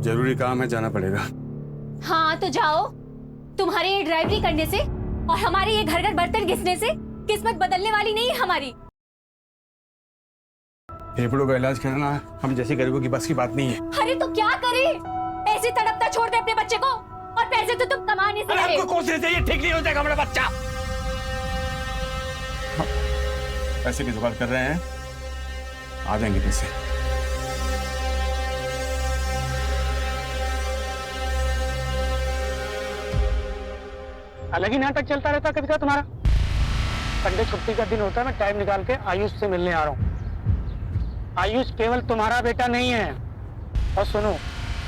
जरूरी काम है, जाना पड़ेगा। हाँ तो जाओ। तुम्हारे ये ड्राइवरी करने से और हमारे ये घर घर बर्तन घिसने से किस्मत बदलने वाली नहीं है हमारी। फेफड़ों का इलाज करना हम जैसे गरीबों की बस की बात नहीं है। अरे तो क्या करे, ऐसे तड़पता छोड़ दे अपने बच्चे को, और पैसे तो तुम कमा नहीं सकते। हमको कोशिश चाहिए, ठीक नहीं हो जाएगा हमारा बच्चा। पैसे की जुगाड़ कर रहे हैं, आ जाएंगे पैसे। अलग ही नाटक चलता रहता कभी का तुम्हारा। संडे छुट्टी का दिन होता है, मैं टाइम निकाल के आयुष से मिलने आ रहा हूँ। आयुष केवल तुम्हारा बेटा नहीं है, और सुनो,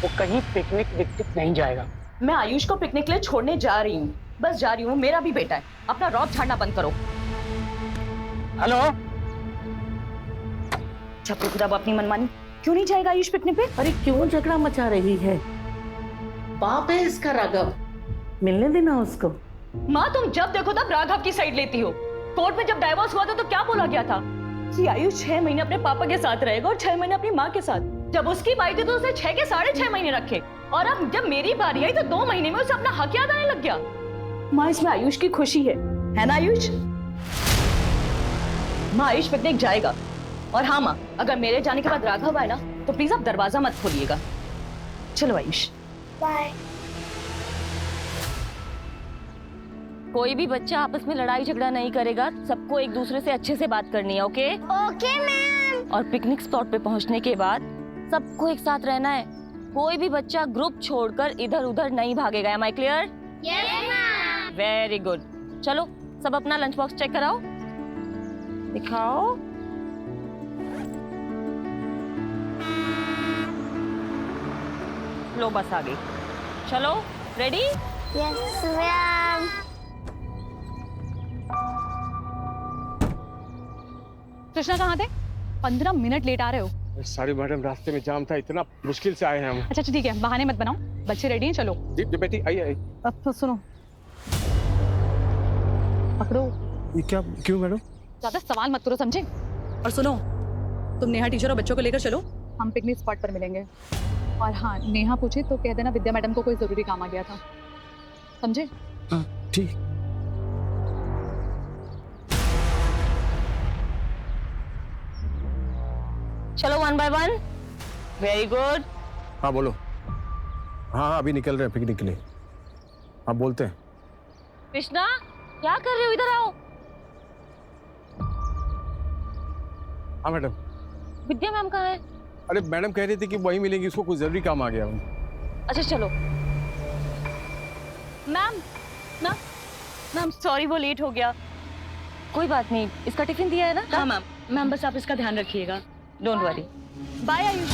वो कहीं पिकनिक विकनिक नहीं जाएगा। मैं आयुष को पिकनिक के लिए छोड़ने जा रही हूँ, बस जा रही हूँ। मेरा भी बेटा है, अपना रौब झाड़ना बंद करो। हेलो, छपरी खुदा अपनी मनमानी। क्यों नहीं जाएगा आयुष पिकनिक पे? अरे क्यों झगड़ा मचा रही है? बाप है इसका राघव, मिलने देना उसको। माँ तुम जब देखो तब राघव की साइड लेती हो। कोर्ट में जब डाइवोर्स हुआ था तो क्या बोला गया था कि आयुष 6 महीने अपने पापा के साथ रहेगा और 6 महीने अपनी माँ के साथ। जब उसकी बारी थी तो उसे 6 के 6.5 महीने रखे, और अब जब मेरी बारी आई तो 2 महीने में उसे अपना हक याद आने लग गया। माँ इसमें आयुष की खुशी है ना आयुष? माँ आयुष पिकनिक जाएगा। और हाँ माँ, अगर मेरे जाने के बाद राघव आए ना तो प्लीज आप दरवाजा मत खोलिएगा। चलो आयुष, बाय। कोई भी बच्चा आपस में लड़ाई झगड़ा नहीं करेगा, सबको एक दूसरे से अच्छे से बात करनी है। Okay okay ma'am. और पिकनिक स्पॉट पे पहुंचने के बाद सबको एक साथ रहना है। कोई भी बच्चा ग्रुप छोड़कर इधर उधर नहीं भागेगा। Am I clear? Yes ma'am. Very good. चलो सब अपना लंच बॉक्स चेक कराओ, दिखाओ। लो बस आ गई। चलो रेडी? Yes ma'am. कृष्णा कहाँ थे? 15 मिनट लेट आ रहे हो। सॉरी मैडम, रास्ते में जाम था, इतना मुश्किल से आए हैं हम। अच्छा ठीक है, बहाने मत बनाओ। बच्चे रेडी हैं, चलो। जी बेटी आइए। अब तो सुनो, पकड़ो। ये क्या, क्यों मैडम? ज्यादा सवाल मत करो, समझे? और सुनो, तुम नेहा टीचर और बच्चों को लेकर चलो, हम पिकनिक स्पॉट पर मिलेंगे। और हाँ, नेहा पूछे तो कह देना विद्या मैडम को कोई जरूरी काम आ गया था, समझे? हाँ ठीक। चलो 1 by 1। Very good. हाँ बोलो। हाँ अभी निकल रहे हैं पिकनिक के लिए। हाँ बोलते हैं। कृष्णा क्या कर रहे हो, इधर आओ। हाँ मैडम। विद्या मैम कहाँ है? अरे मैडम कह रही थी कि वही मिलेंगी, उसको कुछ जरूरी काम आ गया। अच्छा चलो। मैम ना मैम सॉरी, वो लेट हो गया। कोई बात नहीं, इसका टिफिन दिया है ना? हाँ मैम। मैम बस आप इसका ध्यान रखिएगा। Don't worry. बाय आयुष।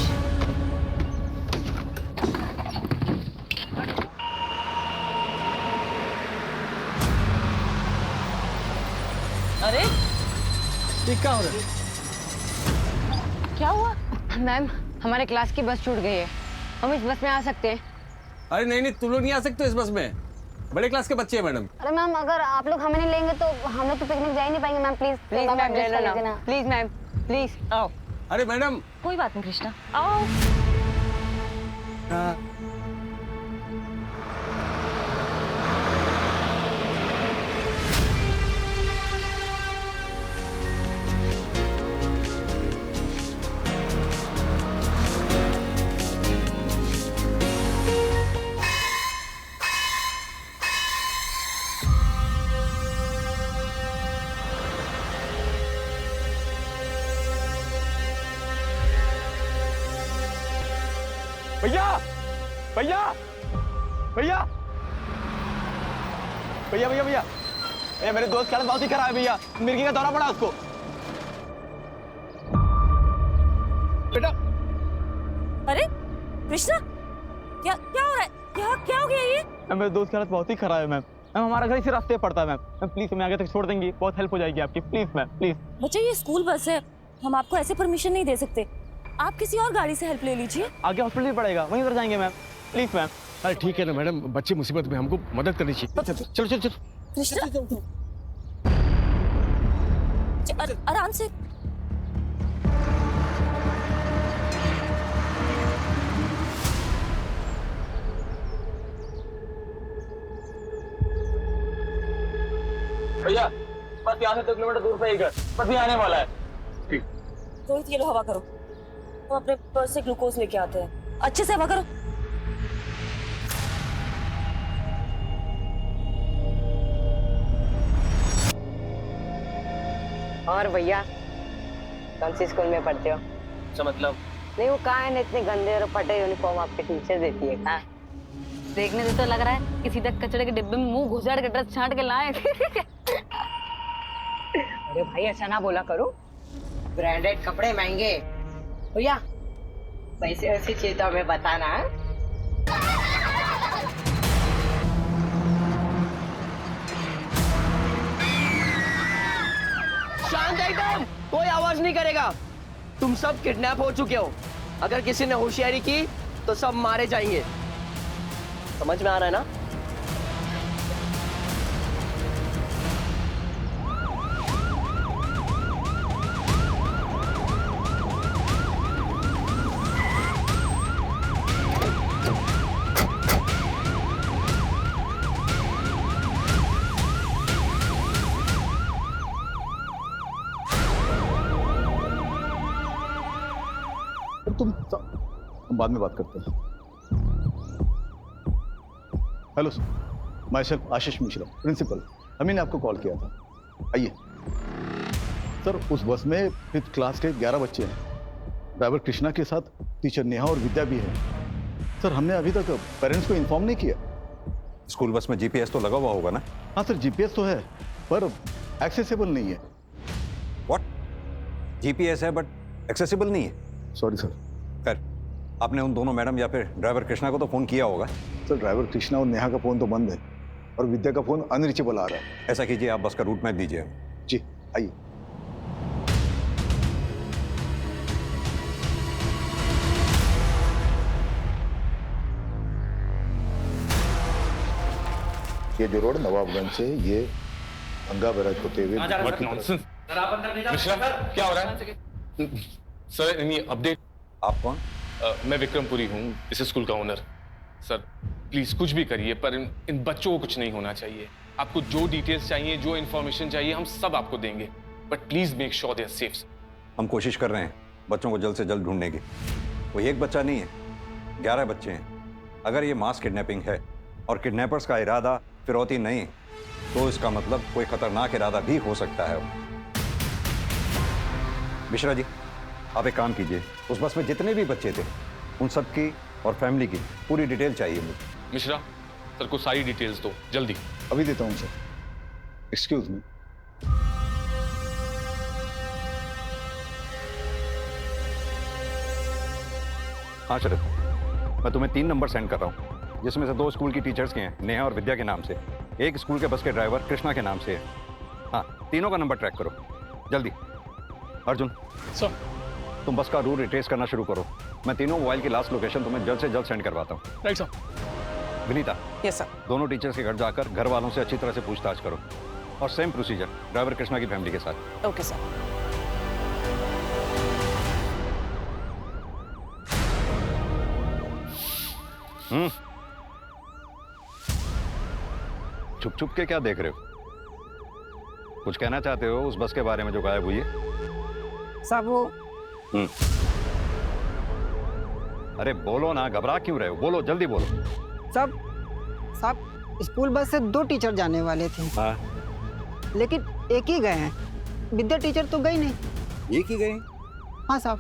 अरे ये क्या हो रहा है? क्या हुआ? मैम हमारे क्लास की बस छूट गई है, हम इस बस में आ सकते हैं? अरे नहीं तुम लोग नहीं आ सकते इस बस में, बड़े क्लास के बच्चे हैं मैडम। अरे मैम अगर आप लोग हमें नहीं लेंगे तो हम लोग तो पिकनिक जा ही नहीं पाएंगे। मैम प्लीज प्लीज मैम ले लेना, प्लीज मैम प्लीज। आओ। अरे मैडम। कोई बात नहीं कृष्णा, आओ। भैया भैया भैया भैया भैया भैया भैया मेरे दोस्त की हालत बहुत ही खराब है भैया, मिर्गी का दौरा पड़ा उसको। बेटा। अरे कृष्णा क्या क्या हो रहा है? क्या हो गया ये? मेरे दोस्त की हालत बहुत ही खराब है मैम। हमारा घर इसी रास्ते पड़ता है मैम, प्लीज हमें आगे तक छोड़ देंगी, बहुत हेल्प हो जाएगी आपकी, प्लीज मैम प्लीज। बच्चे ये स्कूल बस है, हम आपको ऐसे परमिशन नहीं दे सकते। आप किसी और गाड़ी से हेल्प ले लीजिए। आगे हॉस्पिटल भी पड़ेगा, वहीं पर जाएंगे मैम, प्लीज मैम। अरे ठीक है ना मैडम, बच्चे मुसीबत में, हमको मदद करनी चाहिए। चलो चलो चलो। कृष्णा आराम से। बस यहाँ से 2 किलोमीटर दूर पे ही घर, बस ये आने वाला है। रोहित ये लो हवा करो, हम अपने पर्स से ग्लूकोज लेके आते हैं, अच्छे से हवा करो। और भैया कौन सी स्कूल में पढ़ते हो? अच्छा मतलब नहीं वो कहाँ है इतने गंदे और फटे यूनिफॉर्म आपके टीचर देती है कहाँ? देखने से तो लग रहा है किसी तक कचड़े के डिब्बे में मुंह घुसाड़ के ड्रेस छांट के लाए। अरे भाई ऐसा ना बोला करो, ब्रांडेड कपड़े महंगे। भैया पैसे वैसे चाहिए तो हमें बताना। शांत एकदम, कोई आवाज नहीं करेगा। तुम सब किडनैप हो चुके हो। अगर किसी ने होशियारी की तो सब मारे जाएंगे। समझ में आ रहा है ना? हम बाद में बात करते हैं। Hello sir, myself Ashish Mishra, principal. अमी ने आपको कॉल किया था, आइए। सर उस बस में 5th क्लास के 11 बच्चे हैं। ड्राइवर कृष्णा के साथ टीचर नेहा और विद्या भी है। सर हमने अभी तक पेरेंट्स को इन्फॉर्म नहीं किया। स्कूल बस में जीपीएस तो लगा हुआ होगा ना? हाँ सर, जीपीएस तो है पर एक्सेसिबल नहीं है। व्हाट? जीपीएस है बट एक्सेसिबल नहीं है? Sorry sir. खैर, आपने उन दोनों मैडम या फिर ड्राइवर कृष्णा को तो फोन किया होगा? सर ड्राइवर कृष्णा और नेहा का फोन तो बंद है और विद्या का फोन अनरीचेबल आ रहा है। ऐसा कीजिए, आप बस का रूट मैप दीजिए। जी आइए। ये जो रोड नवाबगंज से ये गंगा बैराज होते हुए मिश्रा, क्या हो रहा है? Sir any update? आप कौन? मैं विक्रमपुरी हूँ, इस स्कूल का ओनर। सर प्लीज कुछ भी करिए पर इन बच्चों को कुछ नहीं होना चाहिए। आपको जो डिटेल्स चाहिए, जो इन्फॉर्मेशन चाहिए, हम सब आपको देंगे, but please make sure they are safe. हम कोशिश कर रहे हैं बच्चों को जल्द से जल्द ढूंढने की। कोई एक बच्चा नहीं है, 11 बच्चे हैं। अगर ये मास किडनैपिंग है और किडनैपर्स का इरादा फिरौती नहीं, तो इसका मतलब कोई खतरनाक इरादा भी हो सकता है। मिश्रा जी, आप एक काम कीजिए, उस बस में जितने भी बच्चे थे उन सब की और फैमिली की पूरी डिटेल चाहिए मुझे। मिश्रा सर को सारी डिटेल्स दो जल्दी। अभी देता हूँ सर। Excuse me. हाँ शरद, मैं तुम्हें 3 नंबर सेंड कर रहा हूँ, जिसमें से 2 स्कूल की टीचर्स के हैं, नेहा और विद्या के नाम से। एक स्कूल के बस के ड्राइवर कृष्णा के नाम से है। हाँ, तीनों का नंबर ट्रैक करो जल्दी। अर्जुन सर, तुम बस का रूट रिट्रेस करना शुरू करो। मैं तीनों मोबाइल की लास्ट लोकेशन तुम्हें जल्द से जल्द सेंड करवाता हूँ। Right sir. Vinita, yes sir. दोनों टीचर्स के घर जाकर घर वालों से अच्छी तरह से पूछताछ करो और सेम प्रोसीजर ड्राइवर कृष्णा की फैमिली के साथ। Okay sir. छुप छुप के क्या देख रहे हो? कुछ कहना चाहते हो उस बस के बारे में जो गायब हुई है? सब वो अरे बोलो ना, घबरा क्यों रहे हो? बोलो, जल्दी बोलो। सब स्कूल बस से 2 टीचर जाने वाले थे। हाँ। लेकिन एक ही गए हैं, विद्या टीचर तो गई नहीं। एक ही गए? हाँ साहब।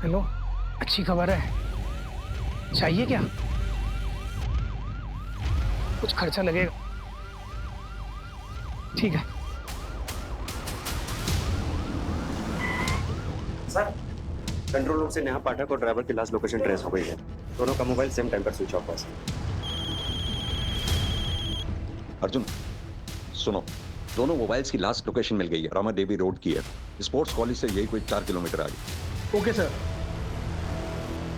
हेलो, अच्छी खबर है, चाहिए क्या? कुछ खर्चा लगेगा। ठीक है सर, कंट्रोल रूम से नेहा पाठक और ड्राइवर की लास्ट लोकेशन ट्रेस हो गई है। दोनों का मोबाइल सेम टाइम पर स्विच ऑफ है। अर्जुन सुनो, दोनों मोबाइल्स की लास्ट लोकेशन मिल गई है, रामा देवी रोड की है। स्पोर्ट्स कॉलेज से यही कोई 4 किलोमीटर आगे। Okay sir.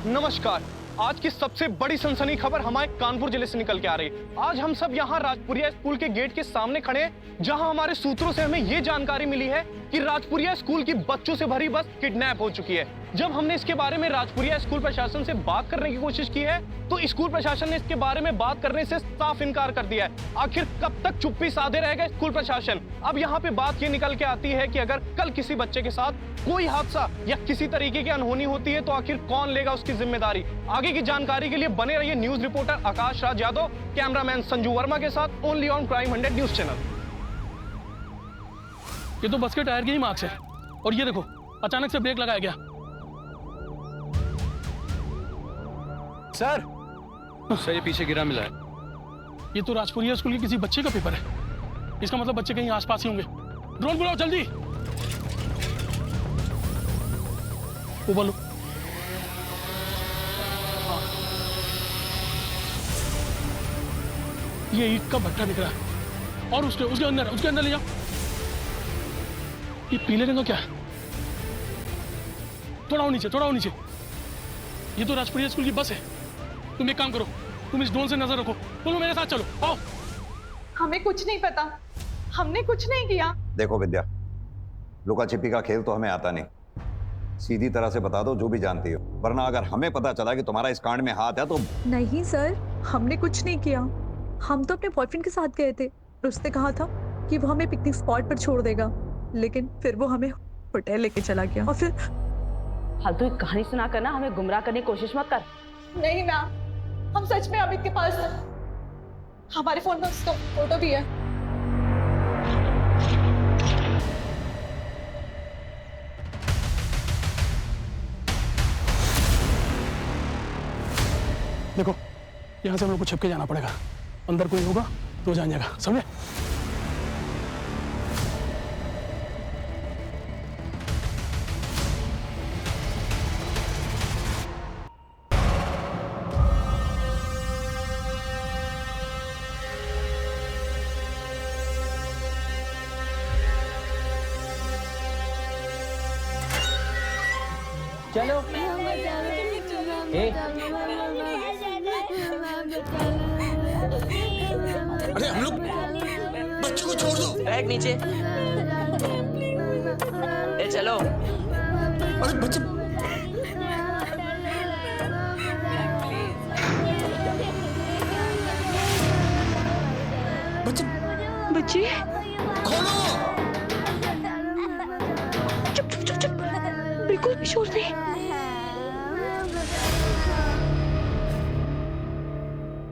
नमस्कार, आज की सबसे बड़ी सनसनी खबर हमारे कानपुर जिले से निकल के आ रही है। आज हम सब यहाँ राजपुरिया स्कूल के गेट के सामने खड़े हैं, जहाँ हमारे सूत्रों से हमें ये जानकारी मिली है कि राजपुरिया स्कूल की बच्चों से भरी बस किडनैप हो चुकी है। जब हमने इसके बारे में राजपुरिया स्कूल प्रशासन से बात करने की कोशिश की है तो स्कूल प्रशासन ने इसके बारे में बात करने से साफ इनकार कर दिया है। आखिर कब तक चुप्पी साधे रहेगा स्कूल प्रशासन? अब यहाँ पे बात ये निकल के आती है कि अगर कल किसी बच्चे के साथ कोई हादसा या किसी तरीके की अनहोनी होती है तो आखिर कौन लेगा उसकी जिम्मेदारी? आगे की जानकारी के लिए बने रहिए news reporter Akash Raj Yadav, cameraman Sanju Verma के साथ only on crime 100 news channel. ये तो बस के टायर के ही मार्क्स है और ये देखो अचानक से ब्रेक लगाया गया। सर सर ये पीछे गिरा मिला है। ये तो राजपुरिया स्कूल के किसी बच्चे का पेपर है। इसका मतलब बच्चे कहीं आसपास ही होंगे। ड्रोन बुलाओ जल्दी। वो बोलो। ये ईंट का भट्टा दिख रहा है और उसके अंदर ले जाओ। ये पीले रंग का क्या है? थोड़ा और नीचे। ये तो राजपुरिया स्कूल की बस है। तुम एक काम करो, तुम इस ड्रोन से नजर रखो, तुम मेरे साथ चलो, आओ। हमें कुछ नहीं पता, हमने कुछ नहीं किया। देखो विद्या, लुका छिपी का खेल तो हमें आता नहीं। सीधी तरह से बता दो जो भी जानती हो, वरना अगर हमें पता चला कि तुम्हारा इस कांड में हाथ है तो। नहीं सर, हमने कुछ नहीं किया। हम तो अपने बॉयफ्रेंड के साथ गए थे और उसने कहा था कि वो हमें पिकनिक स्पॉट पर छोड़ देगा, लेकिन फिर वो हमें होटल लेके चला गया और फिर। फालतू एक कहानी सुना कर ना हमें गुमराह करने की कोशिश मत कर। नहीं मैम, हम सच में अमित के पास थे। हमारे फोन में उसका फोटो भी है। देखो यहाँ से हम लोग को छिप के जाना पड़ेगा। अंदर कोई होगा तो जान जाएगा, समझे? चलो अरे हम लोग बच्चे को छोड़ दो। बैग नीचे। ए चलो। अरे बच्चे बच्चे खोलो। चुप बिल्कुल भी शोर नहीं।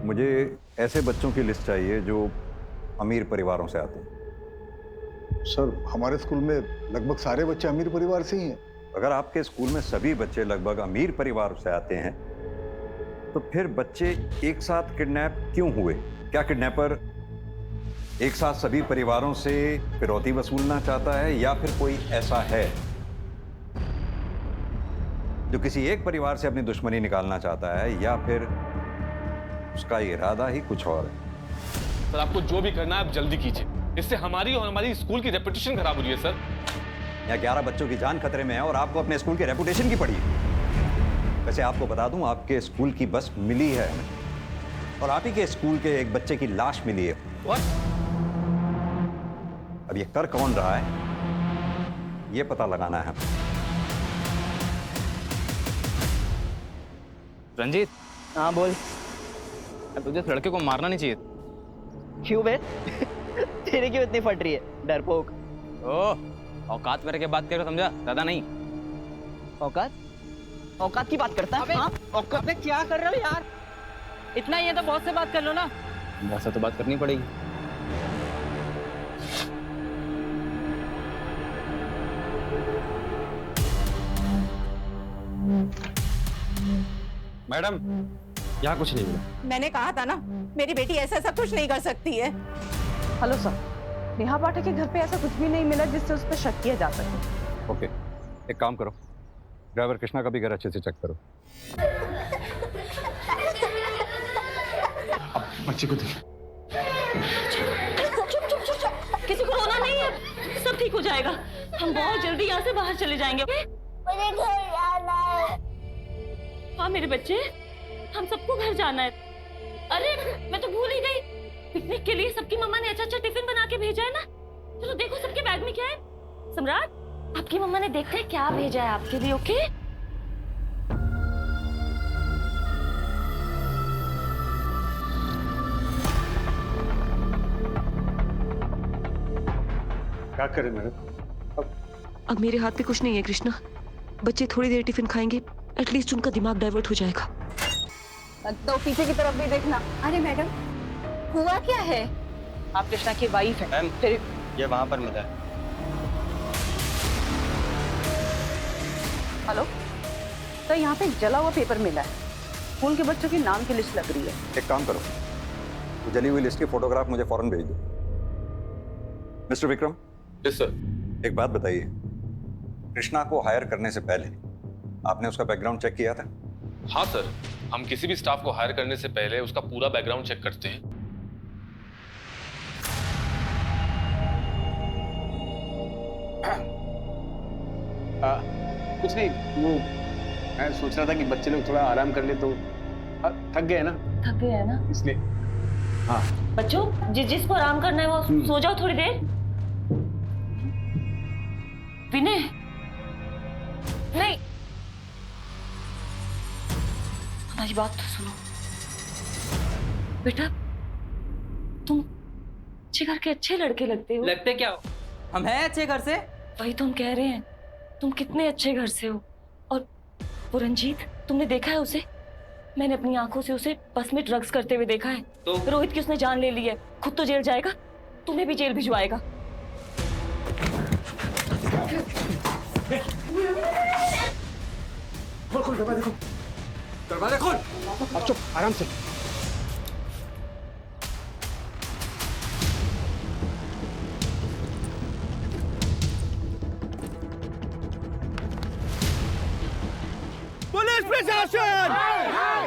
मुझे ऐसे बच्चों की लिस्ट चाहिए जो अमीर परिवारों से आते हैं। सर हमारे स्कूल में लगभग सारे बच्चे अमीर परिवार से ही हैं। अगर आपके स्कूल में सभी बच्चे लगभग अमीर परिवार से आते हैं तो फिर बच्चे एक साथ किडनैप क्यों हुए? क्या किडनैपर एक साथ सभी परिवारों से फिरौती वसूलना चाहता है या फिर कोई ऐसा है जो किसी एक परिवार से अपनी दुश्मनी निकालना चाहता है या फिर उसका इरादा ही कुछ और है? सर आपको जो भी करना है आप जल्दी कीजिए, इससे हमारी और हमारी स्कूल की रेपुटेशन खराब हो रही है सर। यहाँ 11 बच्चों की जान खतरे में है और आपको अपने स्कूल की रेपुटेशन की पड़ी है। वैसे आपको बता दूं आपके स्कूल की बस मिली है और आप ही के स्कूल के एक बच्चे की लाश मिली है। अब ये कर कौन रहा है ये पता लगाना है। रंजीत। हाँ बोल। तुझे इस लड़के को मारना नहीं चाहिए। क्यों बे? तेरे क्यों इतनी फट रही है डरपोक? ओह औकात मेरे के बात कर, समझा? ज्यादा नहीं। औकात की बात करता है? हाँ? औकात में क्या कर रहे हो यार? इतना ही है तो बहुत से बात कर लो ना। वैसे तो बात करनी पड़ेगी। मैडम यहाँ कुछ नहीं मिला। मैंने कहा था ना मेरी बेटी ऐसा सब कुछ नहीं कर सकती है। हेलो सर, नेहा पाठक के घर पे ऐसा कुछ भी नहीं मिला जिससे उस पर शक किया जा सके। ओके, एक काम करो, ड्राइवर कृष्णा का भी घर अच्छे से चेक करो। बच्चे को देख। किसी को रोना नहीं है, सब ठीक हो जाएगा। हम बहुत जल्दी यहाँ से बाहर चले जाएंगे। मुझे घर जाना है। हाँ मेरे बच्चे, हम सबको घर जाना है। अरे मैं तो भूल ही गई, पिकनिक के लिए सबकी मम्मा ने अच्छा अच्छा टिफिन बना के भेजा है ना। चलो देखो सबके बैग में क्या है। सम्राट, आपकी मम्मा ने देखते हैं क्या भेजा है आपके लिए। ओके क्या करें मैडम? अब मेरे हाथ पे कुछ नहीं है कृष्णा। बच्चे थोड़ी देर टिफिन खाएंगे, एटलीस्ट उनका दिमाग डाइवर्ट हो जाएगा। तो पीछे की तरफ भी देखना। अरे मैडम, हुआ क्या है? आप कृष्णा की वाइफ है। मैम फिर ये वहाँ पर मिला है। हेलो, तो यहाँ पे जला हुआ पेपर मिला है। स्कूल के बच्चों के नाम की लिस्ट लग रही है। एक काम करो, वो जली हुई लिस्ट की फोटोग्राफ मुझे फौरन भेज दो। मिस्टर विक्रम। Yes sir. एक बात बताइए, कृष्णा को हायर करने से पहले आपने उसका बैकग्राउंड चेक किया था? हाँ सर, हम किसी भी स्टाफ को हायर करने से पहले उसका पूरा बैकग्राउंड चेक करते हैं। कुछ नहीं, वो मैं सोच रहा था कि बच्चे लोग थोड़ा आराम कर ले तो थक गए ना। थक गए है ना, इसलिए। हाँ बच्चों जिसको आराम करना है वो सो जाओ थोड़ी देर। विनय, नहीं, हमारी बात तो सुनो बेटा। तुम अच्छे घर के अच्छे लड़के लगते हो। लगते क्या हो? हम हैं अच्छे घर से। वही तो हम कह रहे हैं, तुम कितने अच्छे घर से हो। और वो रंजीत, तुमने देखा है उसे? मैंने अपनी आंखों से उसे बस में ड्रग्स करते हुए देखा है। तो रोहित की उसने जान ले ली है, खुद तो जेल जाएगा, तुम्हें भी जेल भिजवाएगा। खोल दरवाजा खोल, दरवाजा खोल। अब चुप, आराम से। पुलिस प्रशासन!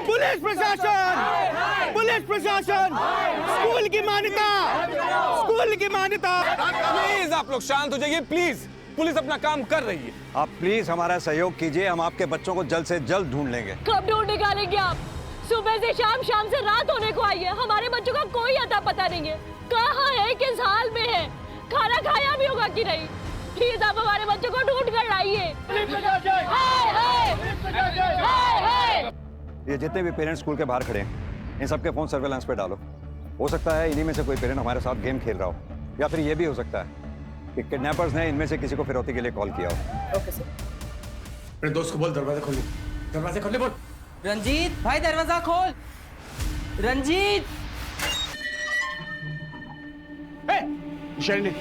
पुलिस प्रशासन! पुलिस प्रशासन! स्कूल की मान्यता! स्कूल की मान्यता! प्लीज आप लोग शांत हो जाइए, प्लीज। पुलिस अपना काम कर रही है। आप प्लीज हमारा सहयोग कीजिए, हम आपके बच्चों को जल्द से जल्द ढूंढ लेंगे। कब ढूंढ निकालेंगे आप? सुबह से शाम, शाम से रात होने को आई है, हमारे बच्चों का कोई अता पता नहीं है। कहाँ है, किस हाल में है, खाना खाया भी होगा कि नहीं? प्लीज आप हमारे बच्चों को ढूंढ कर लाइए। ये जितने भी पेरेंट्स स्कूल के बाहर खड़े हैं, इन सबके फोन सर्वेलेंस पे डालो। हो सकता है इन्हीं में से कोई पेरेंट हमारे साथ गेम खेल रहा हो, या फिर ये भी हो सकता है कि किडनैपर्स ने इनमें से किसी को फिरौती के लिए कॉल किया हो। Okay sir. मेरे दोस्त को बोल दरवाजा खोलने, दरवाजा खोलने बोल। रंजीत भाई दरवाजा खोल। रंजीत! शैली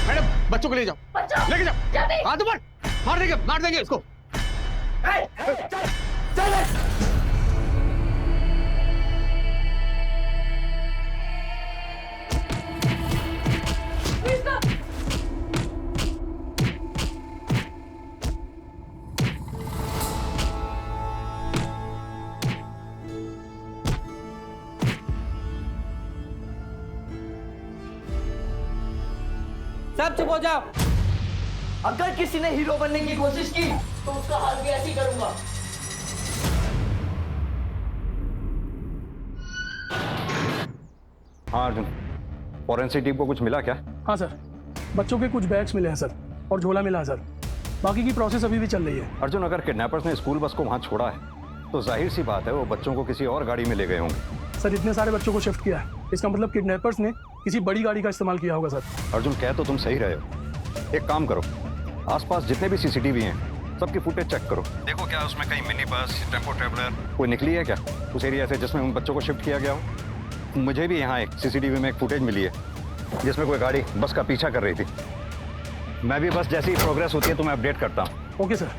मैडम, बच्चों को ले जाओ, लेके जाओ। हाथ ऊपर, मार देंगे इसको। सब चुप हो जाओ। अगर किसी ने हीरो बनने की कोशिश की तो उसका हाल भी ऐसे ही करूंगा। हाँ अर्जुन, फॉरेंसिक टीम को कुछ मिला क्या? हाँ सर, बच्चों के कुछ बैग्स मिले हैं सर, और झोला मिला है सर। बाकी की प्रोसेस अभी भी चल रही है। अर्जुन, अगर किडनैपर्स ने स्कूल बस को वहाँ छोड़ा है तो जाहिर सी बात है वो बच्चों को किसी और गाड़ी में ले गए होंगे। सर इतने सारे बच्चों को शिफ्ट किया है, इसका मतलब किडनैपर्स ने किसी बड़ी गाड़ी का इस्तेमाल किया होगा सर। अर्जुन, कह तो तुम सही रहे हो। एक काम करो, आसपास जितने भी सीसीटीवी हैं सबकी फुटेज चेक करो, देखो क्या उसमें कहीं मिनी बस, टेम्पो ट्रेवलर कोई निकली है क्या उस एरिया से जिसमें उन बच्चों को शिफ्ट किया गया हो। मुझे भी यहाँ एक सीसीटीवी में एक फुटेज मिली है जिसमें कोई गाड़ी बस का पीछा कर रही थी। मैं भी बस जैसी प्रोग्रेस होती है तो मैं अपडेट करता हूँ। Okay sir.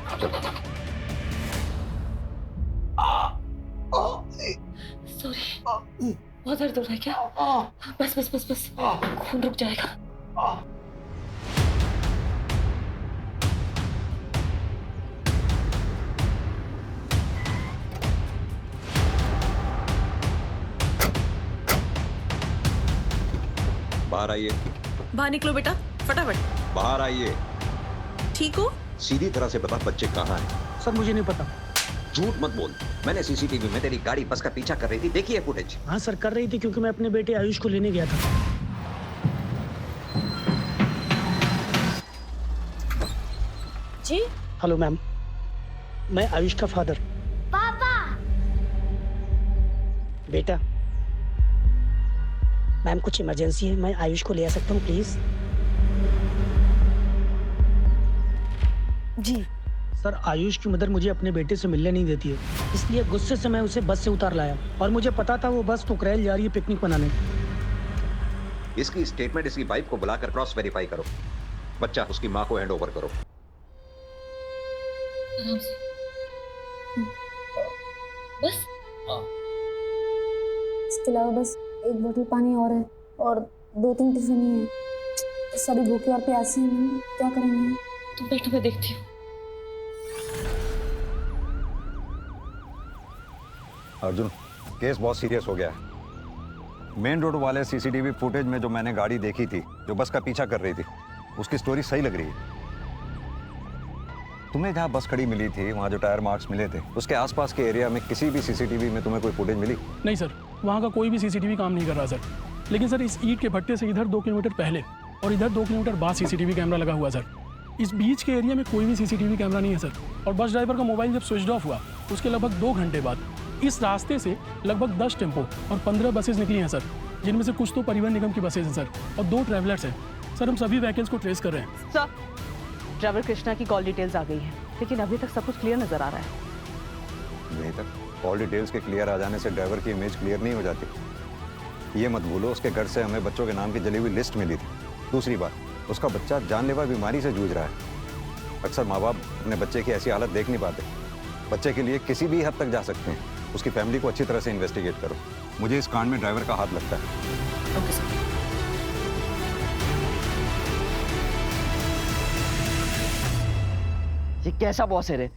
सॉरी, बहुत दर्द हो रहा है क्या? बस बस बस बस, खून रुक जाएगा। बाहर आइए। बाहर निकलो बेटा, फटाफट बाहर आइए। ठीक हो? सीधी तरह से बता बच्चे कहाँ हैं? सर मुझे नहीं पता। झूठ मत बोल, मैंने सीसीटीवी में तेरी गाड़ी बस का पीछा कर रही थी, देखी है फुटेज? हाँ सर, कर रही थी क्योंकि मैं अपने बेटे आयुष को लेने गया था। जी हेलो मैम, मैं आयुष का फादर। पापा! बेटा, मैम कुछ इमरजेंसी है, मैं आयुष को ले आ सकता हूँ प्लीज? जी सर, आयुष की मदर मुझे अपने बेटे से मिलने नहीं देती है, इसलिए गुस्से से मैं उसे बस से उतार लाया और मुझे पता था वो बस कुकरेल जा रही है पिकनिक मनाने। इसकी स्टेटमेंट इसकी वाइफ को बुलाकर क्रॉस वेरीफाई करो। बच्चा उसकी माँ को हैंड ओवर करो। बस इसके अलावा बस एक बोतल पानी और है और 2-3 टिफिन ही है। सभी भूखे और प्यासे हैं मैम, क्या करेंगे? तुम बैठो, मैं देखती हूँ। अर्जुन, केस बहुत सीरियस हो गया है। मेन रोड वाले सीसीटीवी फुटेज में जो मैंने गाड़ी देखी थी जो बस का पीछा कर रही थी, उसकी स्टोरी सही लग रही है। तुम्हें जहाँ बस खड़ी मिली थी वहाँ जो टायर मार्क्स मिले थे, उसके आसपास के एरिया में किसी भी सीसीटीवी में तुम्हें कोई फुटेज मिली? नहीं सर, वहाँ का कोई भी सीसीटीवी काम नहीं कर रहा सर। लेकिन सर इस ईंट के भट्टे से इधर 2 किलोमीटर पहले और इधर 2 किलोमीटर बाद सीसीटीवी कैमरा लगा हुआ सर। इस बीच के एरिया में कोई भी सीसीटीवी कैमरा नहीं है सर। और बस ड्राइवर का मोबाइल जब स्विच ऑफ हुआ उसके लगभग 2 घंटे बाद इस रास्ते से लगभग 10 टेम्पो और 15 बसेज निकली हैं सर, जिनमें से कुछ तो परिवहन निगम की बसेज हैं सर और 2 ट्रैवलर्स हैं सर। हम सभी व्हीकल्स को ट्रेस कर रहे हैं सर। ड्राइवर कृष्णा की कॉल डिटेल्स आ गई हैं, लेकिन अभी तक सब कुछ क्लियर नजर आ रहा है। नहीं तक कॉल डिटेल्स के क्लियर आ जाने से ड्राइवर की इमेज क्लियर नहीं हो जाती। ये मत भूलो उसके घर से हमें बच्चों के नाम की जली हुई लिस्ट मिली थी। दूसरी बात, उसका बच्चा जानलेवा बीमारी से जूझ रहा है। अक्सर माँ बाप अपने बच्चे की ऐसी हालत देख नहीं पाते। बच्चे के लिए किसी भी हद तक जा सकते हैं। उसकी फैमिली को अच्छी तरह से इन्वेस्टिगेट करो। मुझे इस कांड में ड्राइवर का हाथ लगता है। Okay sir. ये कैसा बॉस है रे?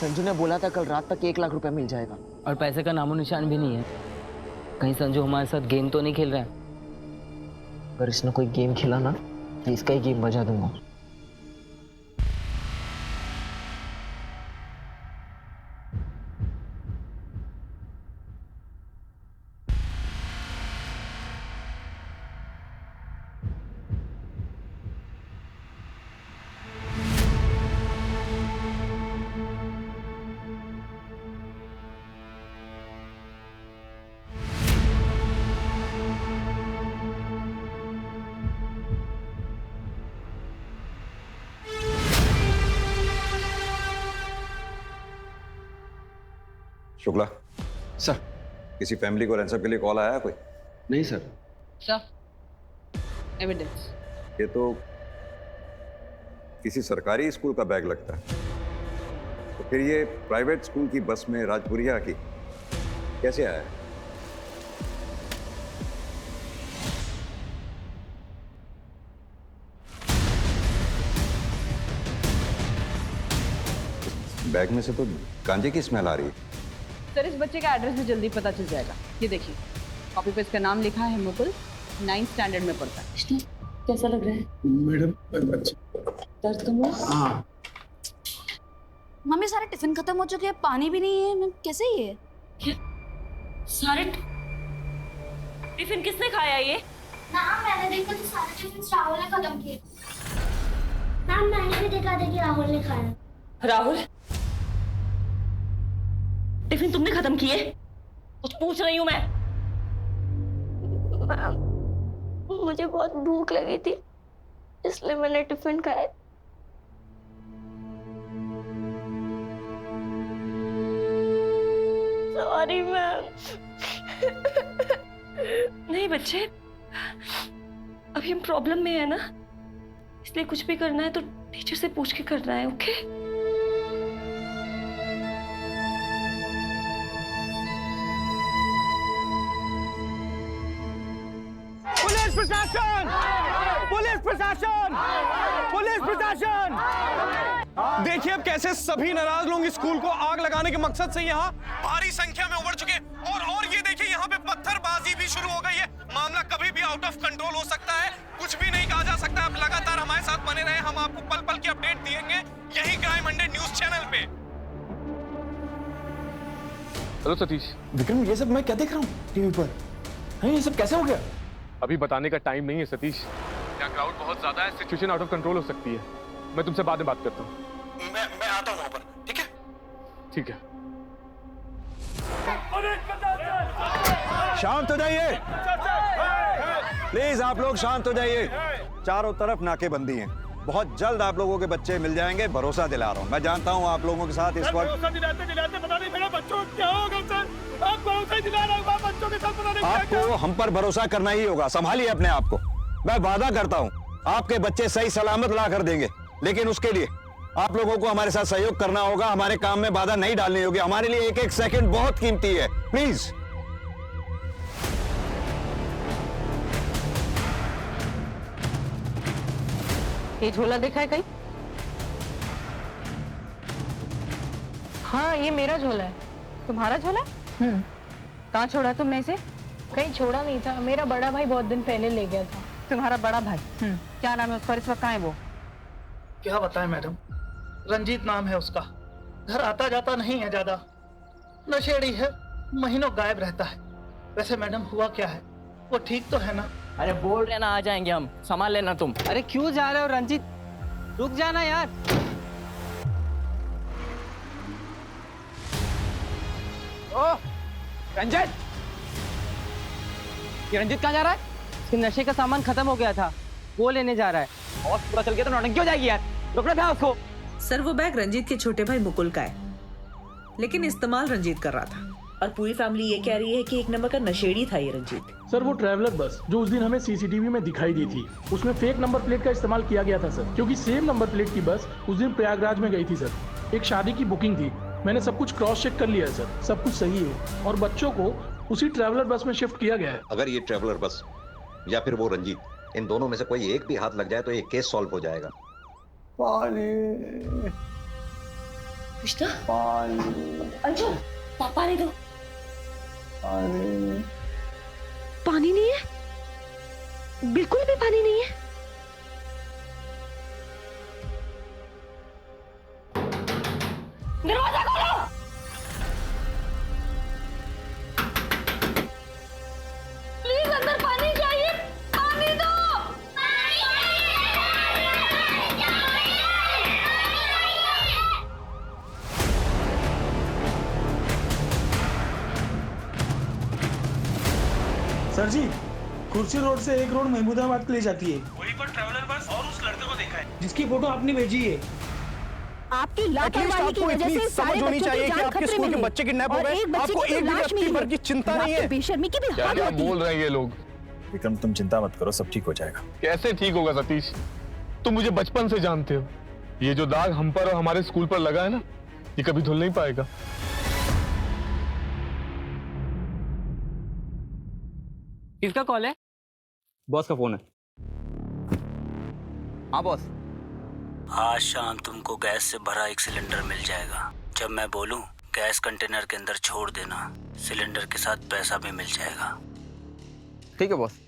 संजू ने बोला था कल रात तक 1 लाख रुपए मिल जाएगा। और पैसे का नामो निशान भी नहीं है। कहीं संजू हमारे साथ गेम तो नहीं खेल रहा है? अगर इसने कोई गेम खेला ना तो इसका ही गेम बजा दूंगा। शुक्ला सर, किसी फैमिली को रैंसम के लिए कॉल आया है कोई? नहीं सर। Sir evidence. ये तो किसी सरकारी स्कूल का बैग लगता है। तो फिर ये प्राइवेट स्कूल की बस में राजपुरिया की कैसे आया है? बैग में से तो गांजे की स्मेल आ रही है। सर इस बच्चे का एड्रेस भी जल्दी पता चल जाएगा। ये देखिए, कॉपी पे इसका नाम लिखा है मुकुल, 9th स्टैंडर्ड में पढ़ता है। कैसा लग रहा है मैडम? दर्द कम हुआ? हाँ। मम्मी सारे टिफिन खत्म हो चुके हैं, पानी भी नहीं है। मैं कैसे ये क्या? सारे टिफिन किसने खाया ये? मैम मैंने देखा तो सारे टिफिन राहुल ने खत्म किए। मैम मैंने भी देखा था कि राहुल ने खाया। राहुल, टिफिन तुमने खत्म किए? कुछ पूछ रही हूँ मैं। मैम मुझे बहुत भूख लगी थी इसलिए मैंने टिफिन खाया। Sorry ma'am. नहीं बच्चे, अभी हम प्रॉब्लम में है ना, इसलिए कुछ भी करना है तो टीचर से पूछ के करना है। ओके? पुलिस प्रशासन! पुलिस प्रशासन! पुलिस प्रशासन! देखिए अब कैसे सभी नाराज लोग इस स्कूल को आग लगाने के मकसद से यहाँ भारी संख्या में उमड़ चुके हैं। और ये देखिए यहाँ पे पत्थरबाजी भी शुरू हो गई है। मामला कभी भी आउट ऑफ कंट्रोल हो सकता है, कुछ भी नहीं कहा जा सकता। अब लगातार हमारे साथ बने रहे, हम आपको पल पल की अपडेट देंगे यही क्राइम 100 न्यूज चैनल पे। हेलो सतीश। विक्रम, ये सब मैं क्या देख रहा हूँ टीवी पर? हैं, ये सब कैसे हो गया? अभी बताने का टाइम नहीं है सतीश। यहाँ क्राउड बहुत ज्यादा है, सिचुएशन आउट ऑफ कंट्रोल हो सकती है। मैं तुमसे बाद में बात करता हूँ। मैं आता हूँ वहाँ पर, ठीक है? ठीक है। शांत हो जाइए प्लीज, आप लोग शांत हो जाइए। चारों तरफ नाकेबंदी है, बहुत जल्द आप लोगों के बच्चे मिल जाएंगे, भरोसा दिला रहा हूँ। मैं जानता हूँ आप लोगों के साथ इस वक्त दिलाते दिलाते पता नहीं मेरे बच्चों को क्या होगा सर। आप भरोसा ही दिला रहे हो, बच्चों के साथ पता नहीं क्या आपको हम पर भरोसा करना ही होगा। संभालिए अपने आप को। मैं वादा करता हूँ आपके बच्चे सही सलामत ला कर देंगे, लेकिन उसके लिए आप लोगों को हमारे साथ सहयोग करना होगा। हमारे काम में बाधा नहीं डालनी होगी। हमारे लिए एक एक सेकंड बहुत कीमती है। प्लीज। ये झोला देखा है कहीं? हाँ, ये मेरा झोला है। तुम्हारा झोला? कहाँ छोड़ा तुमने इसे? कहीं छोड़ा नहीं था, मेरा बड़ा भाई बहुत दिन पहले ले गया था। तुम्हारा बड़ा भाई? क्या नाम है उसका? इस वक्त कहाँ है वो? क्या बताएं मैडम, रंजीत नाम है उसका। घर आता जाता नहीं है ज्यादा, नशेड़ी है, महीनों गायब रहता है। वैसे मैडम हुआ क्या है, वो ठीक तो है ना? अरे बोल रहे ना आ जाएंगे हम, संभाल लेना तुम। अरे क्यों जा रहे हो रंजीत, रुक जाना यार। ओ रंजीत, ये रंजीत कहाँ जा रहा है? इसके नशे का सामान खत्म हो गया था, वो लेने जा रहा है। और पूरा चल गया तो नौटंकी हो जाएगी यार, रुकना था उसको। सर वो बैग रंजीत के छोटे भाई मुकुल का है, लेकिन इस्तेमाल रंजीत कर रहा था। और पूरी फैमिली ये कह रही है कि एक नंबर का नशेड़ी था ये रंजीत। सर वो ट्रैवलर बस जो उस दिन हमें सीसीटीवी में दिखाई दी थी, उसमें फेक नंबर प्लेट का इस्तेमाल किया गया था सर, क्योंकि सेम नंबर प्लेट की बस उस दिन प्रयागराज में गई थी सर। एक शादी की बुकिंग थी, मैंने सब कुछ क्रॉस चेक कर लिया है सर, सब कुछ सही है। और बच्चों को उसी ट्रैवलर बस में शिफ्ट किया गया है। अगर ये ट्रैवलर बस या फिर वो रंजीत, इन दोनों में से कोई एक भी हाथ लग जाए तो ये केस सॉल्व हो जाएगा। पानी अंशुल, पानी दो। पानी नहीं है, बिल्कुल भी पानी नहीं है। दरवाजा खोलो। प्लीज अंदर पानी चाहिए, पानी दो। सर जी, कुर्सी रोड से एक रोड महमूदाबाद के लिए जाती है। वहीं पर ट्रैवलर बस और उस लड़के को देखा है जिसकी फोटो आपने भेजी है। आपकी लापरवाही की वजह से सारे बच्चों की जान खतरे में है। बच्चे किडनैप हो और गए, एक बच्चे आपको की एक भी लाश व्यक्ति मिली भर है। की चिंता नहीं है। बेशर्मी की भी क्या हद क्या होती है। बोल रहे हैं ये लोग? विक्रम तुम चिंता मत करो, सब ठीक हो जाएगा। कैसे ठीक होगा सतीश? तुम मुझे बचपन से जानते हो, ये जो दाग हम पर और हमारे स्कूल पर लगा है ना, ये कभी धुल नहीं पाएगा। किसका कॉल है? बॉस का फोन है। हाँ बॉस। आज शाम तुमको गैस से भरा एक सिलेंडर मिल जाएगा। जब मैं बोलूं गैस कंटेनर के अंदर छोड़ देना, सिलेंडर के साथ पैसा भी मिल जाएगा। ठीक है बॉस।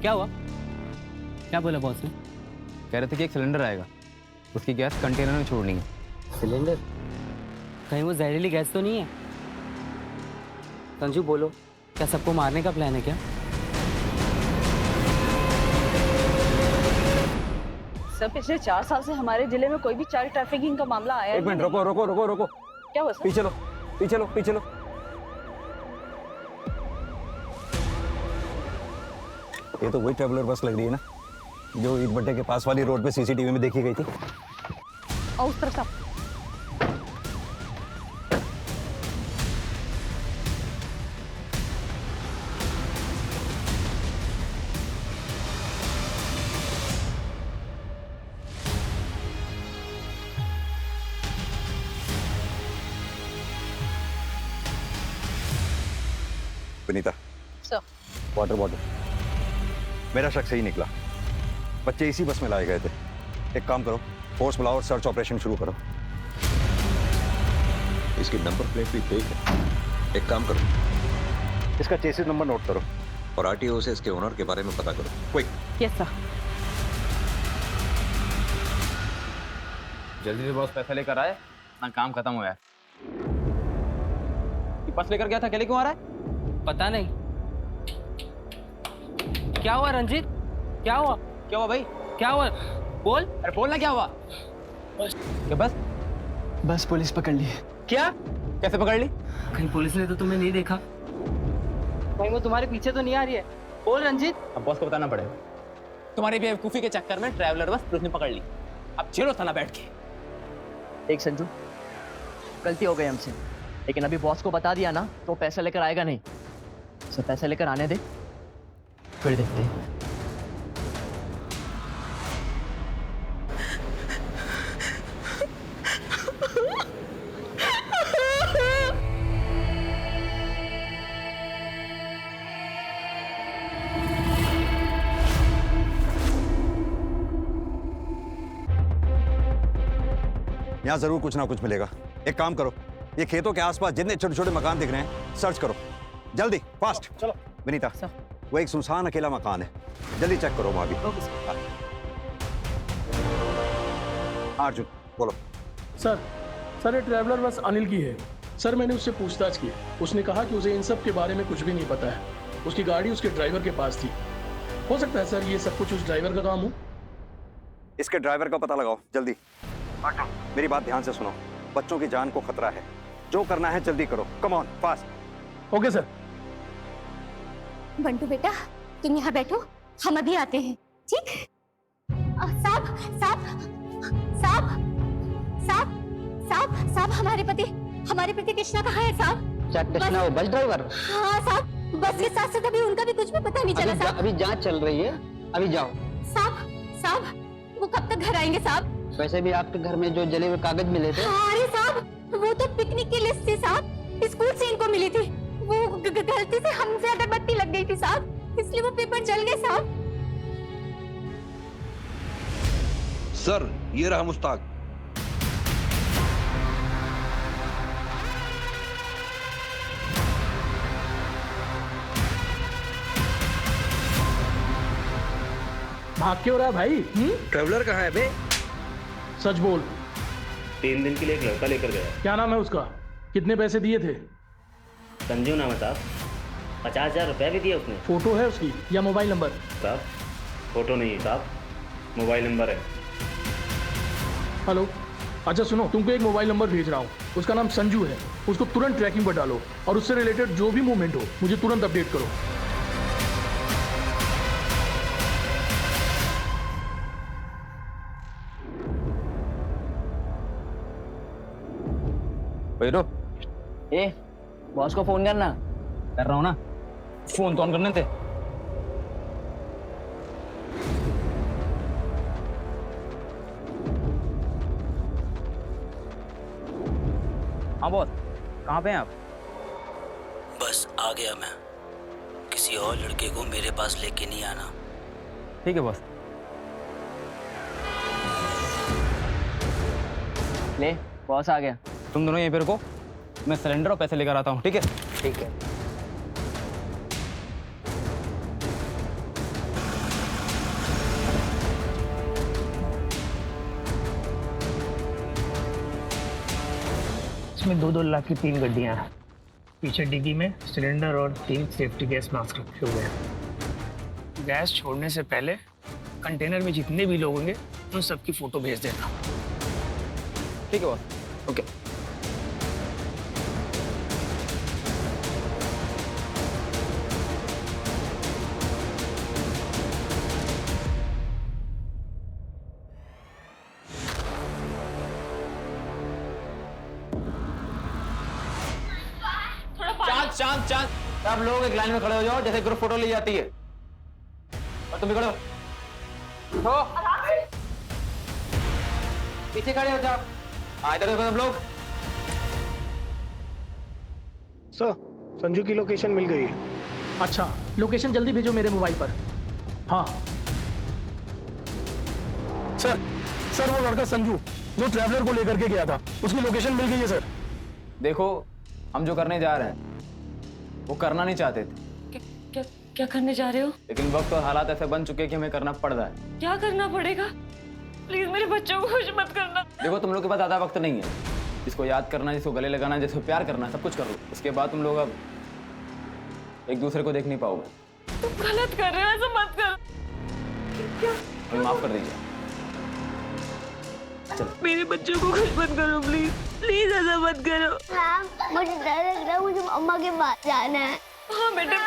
क्या हुआ? क्या बोला बॉस ने? कह रहे थे कि एक सिलेंडर आएगा, उसकी गैस कंटेनर में छोड़नी है। सिलेंडर? कहीं वो जहरीली गैस तो नहीं है? संजू बोलो, क्या सबको मारने का प्लान है क्या? सर पिछले 4 साल से हमारे जिले में कोई भी चाइल्ड ट्रैफिकिंग का मामला आया एक मिनट रुको रुको रुको रुको। क्या हुआ सर? पीछे लो पीछे लो पीछे लो। ये तो वही ट्रैवलर बस लग रही है ना, जो ईट भट्टे के पास वाली रोड पे सीसीटीवी में देखी गई थी। और उस तरफ का विनीता, सर वाटर बॉटल। मेरा शक सही निकला, बच्चे इसी बस में लाए गए थे। एक काम करो, फोर्स बुलाओ और सर्च ऑपरेशन शुरू करो। इसकी नंबर प्लेट भी फेक है। एक काम करो, इसका चेसिस नंबर नोट करो और आरटीओ से इसके ओनर के बारे में पता करो। क्विक। Yes sir. जल्दी से बॉस पैसा लेकर आए ना, काम खत्म हुआ है। पर्स लेकर गया था, अकेले क्यों आ रहा है? पता नहीं। क्या हुआ रंजीत? क्या हुआ? क्या हुआ भाई? क्या हुआ? बोल। अरे बोलना क्या हुआ? क्या बस? बस पुलिस पकड़ ली। क्या? कैसे पकड़ ली? कहीं पुलिस ने तो तुम्हें नहीं देखा? भाई वो तुम्हारे पीछे तो नहीं आ रही है। बोल रंजीत। अब बॉस को बताना पड़ेगा। तुम्हारी बेवकूफी के चक्कर में ट्रैवलर बस पुलिस ने पकड़ ली। अब झेलो साला बैठ के। देख संजू, गलती हो गई हमसे, लेकिन अभी बॉस को बता दिया ना तो पैसा लेकर आएगा नहीं। उसे पैसा लेकर आने दे, फिर देखते हैं। यहाँ जरूर कुछ ना कुछ मिलेगा। एक काम करो, ये खेतों के आसपास जितने छोटे छोटे मकान दिख रहे हैं सर्च करो, जल्दी, फास्ट। चलो विनीता, वो एक सुनसान अकेला मकान है, जल्दी चेक करो वहां भी। अर्जुन बोलो। सर ये ट्रैवलर बस अनिल की है। सर मैंने उससे पूछताछ की, उसने कहा कि उसे इन सब के बारे में कुछ भी नहीं पता है। उसकी गाड़ी उसके ड्राइवर के पास थी। हो सकता है सर ये सब कुछ उस ड्राइवर का काम हो। इसके ड्राइवर का पता लगाओ जल्दी। मेरी बात ध्यान से सुनो, बच्चों की जान को खतरा है, जो करना है जल्दी करो। Come on, fast. Okay sir. Bantu बेटा तुम यहाँ बैठो, हम अभी आते हैं, ठीक? साहब साहब साहब साहब साहब साहब हमारे पति कृष्णा कहाँ है साहब? क्या कृष्णा वो बस ड्राइवर? हाँ साहब, बस के साथ साथ अभी उनका भी कुछ भी पता नहीं चला साहब। अभी जांच चल रही है, अभी जाओ। साहब वो कब तक घर आएंगे साहब? वैसे भी आपके घर में जो जले हुए कागज मिले थे। अरे साहब वो तो पिकनिक की लिस्ट थी साहब, स्कूल से इनको मिली थी। वो गलती से हमसे अगरबत्ती लग गई थी साहब, इसलिए वो पेपर जल गए साहब। सर ये रहा मुश्ताक। भाग क्यों रहा है भाई? ट्रैवलर कहाँ है बे? सच बोल। 3 दिन के लिए एक लड़का लेकर गया। क्या नाम है उसका? कितने पैसे दिए थे? संजू नाम है साहब, 50,000 रुपया भी दिया उसने। फोटो है उसकी या मोबाइल नंबर? साहब फोटो नहीं है साहब, मोबाइल नंबर है। हेलो, अच्छा सुनो, तुमको एक मोबाइल नंबर भेज रहा हूँ, उसका नाम संजू है। उसको तुरंत ट्रैकिंग पर डालो और उससे रिलेटेड जो भी मूवमेंट हो मुझे तुरंत अपडेट करो। बेटो, बॉस को फोन करना। कर रहा हूँ ना, फोन तो ऑन करने थे। हाँ बॉस, कहाँ पे हैं आप? बस आ गया मैं। किसी और लड़के को मेरे पास लेके नहीं आना। ठीक है बॉस। ले, बॉस आ गया। तुम दोनों यहीं पे रुको, मैं सिलेंडर और पैसे लेकर आता हूँ। ठीक है? ठीक है। इसमें 2-2 लाख की 3 गड्डियां हैं। पीछे डिग्गी में सिलेंडर और 3 सेफ्टी गैस मास्क रखे हुए हैं। गैस छोड़ने से पहले कंटेनर में जितने भी लोग होंगे उन सबकी फोटो भेज देना। ठीक है बॉस। ओके। चांद सब लोग एक लाइन में खड़े हो जाओ, जैसे ग्रुप फोटो ली जाती है। और तुम भी खड़े हो। पीछे खड़े हो जाओ। इधर देखो सब लोग। सर, संजू की लोकेशन मिल गई है। अच्छा, लोकेशन जल्दी भेजो मेरे मोबाइल पर। हाँ सर वो लड़का संजू जो ट्रैवलर को लेकर के गया था, उसकी लोकेशन मिल गई है सर। देखो, हम जो करने जा रहे हैं वो करना नहीं चाहते थे। क्या करने जा रहे हो? लेकिन वक्त और हालात ऐसे बन चुके हैं कि हमें करना पड़ रहा है। क्या करना पड़ेगा? प्लीज मेरे बच्चों को कुछ मत करना। देखो, तुम लोग के पास ज्यादा वक्त नहीं है। जिसको याद करना, जिसको गले लगाना, जिसको प्यार करना, सब कुछ कर लो। उसके बाद तुम लोग अब एक दूसरे को देख नहीं पाओगे। तुम गलत कर रहे हो, ऐसा मत कर। क्या? हमें माफ कर दीजिए। मेरे बच्चों को कुछ मत करो प्लीज, प्लीज ऐसा मत करो। हाँ, मुझे डर लग रहा है, मुझे अम्मा के पास जाना है। हाँ बेटा।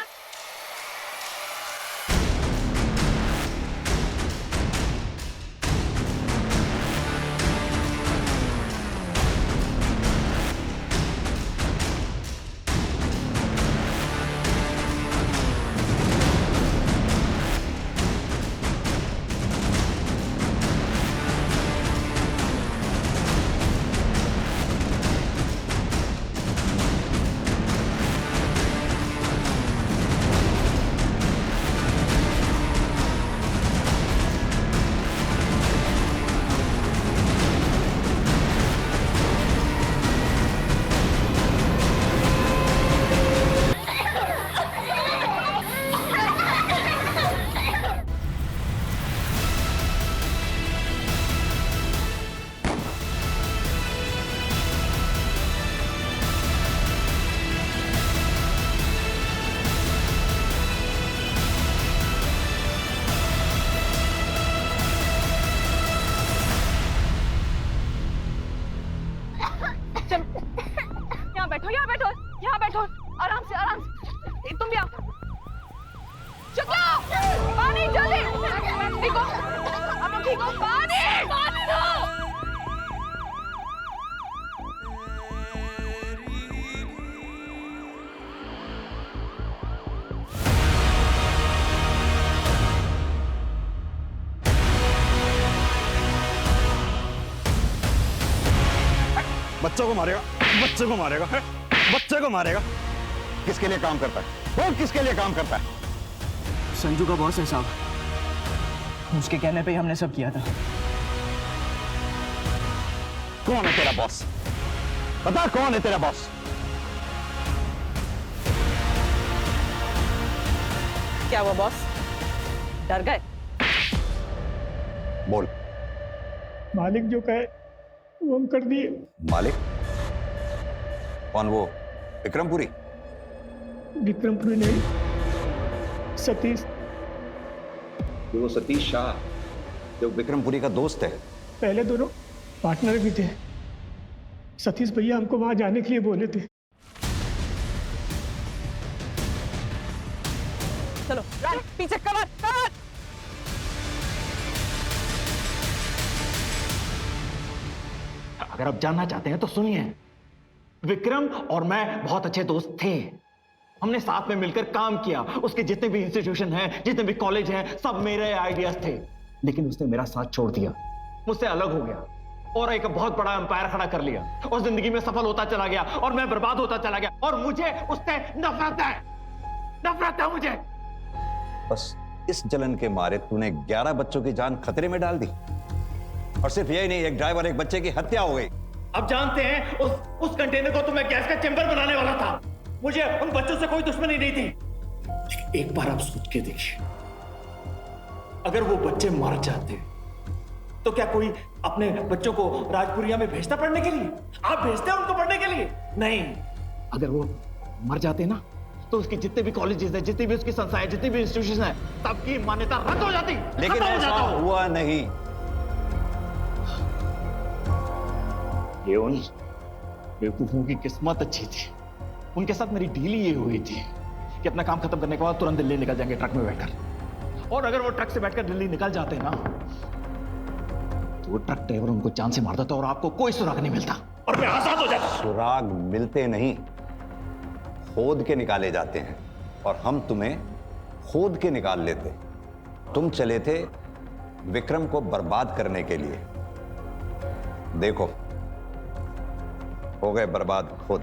बच्चों को मारेगा, बच्चे को मारेगा, है? बच्चे को मारेगा। किसके लिए काम करता है वो? किसके लिए काम करता है? संजू का बॉस है साहब, उसके कहने पे ही हमने सब किया था। कौन है तेरा बॉस? बता कौन है तेरा बॉस? क्या वो बॉस डर गए? बोल। मालिक जो कहे वो हम कर दिए। मालिक? कौन वो? विक्रमपुरी? विक्रमपुरी नहीं, सतीश। वो सतीश शाह जो विक्रमपुरी का दोस्त है। पहले दोनों पार्टनर भी थे। सतीश भैया हमको वहां जाने के लिए बोले थे। चलो पीछे कवर कवर। अगर आप जानना चाहते हैं तो सुनिए, विक्रम और मैं बहुत अच्छे दोस्त थे। हमने साथ में मिलकर काम किया। उसके जितने भी इंस्टीट्यूशन हैं, जितने भी कॉलेज हैं, सब मेरे आइडियाज थे। लेकिन उसने मेरा साथ छोड़ दिया, मुझसे अलग हो गया और एक बहुत बड़ा एम्पायर खड़ा कर लिया और जिंदगी में सफल होता चला गया और मैं बर्बाद होता चला गया और मुझे उससे नफरत है। नफरत है मुझे। बस इस जलन के मारे तूने 11 बच्चों की जान खतरे में डाल दी। और सिर्फ यही नहीं, एक ड्राइवर, एक बच्चे की हत्या हो गई। अब जानते हैं उस कंटेनर को तो मैं गैस का चेंबर बनाने वाला था। मुझे उन बच्चों से कोई दुश्मनी नहीं थी। लेकिन एक बार आप सोच के देखिए, अगर वो बच्चे मर जाते तो क्या कोई अपने बच्चों को राजपुरिया में भेजता पढ़ने के लिए? आप भेजते हैं उनको पढ़ने के लिए? नहीं। अगर वो मर जाते ना तो उसके जितने भी कॉलेजेस हैं, जितनी भी उसकी संस्थाएं, जितनी भी इंस्टीट्यूशन हैं, सबकी मान्यता रद्द हो जाती। लेकिन ऐसा हुआ नहीं। ये उन बेवकूफों की किस्मत अच्छी थी। उनके साथ मेरी डील ये हुई थी कि अपना काम खत्म करने के बाद तुरंत दिल्ली निकल जाएंगे ट्रक में बैठकर। और अगर वो ट्रक से बैठकर दिल्ली निकल जाते ना तो वो ट्रक ड्राइवर उनको जान से मार देता और आपको कोई सुराग नहीं मिलता और मैं आजाद हो जाता। सुराग मिलते नहीं, खोद के निकाले जाते हैं। और हम तुम्हें खोद के निकाल लेते। तुम चले थे विक्रम को बर्बाद करने के लिए। देखो हो गए बर्बाद खुद।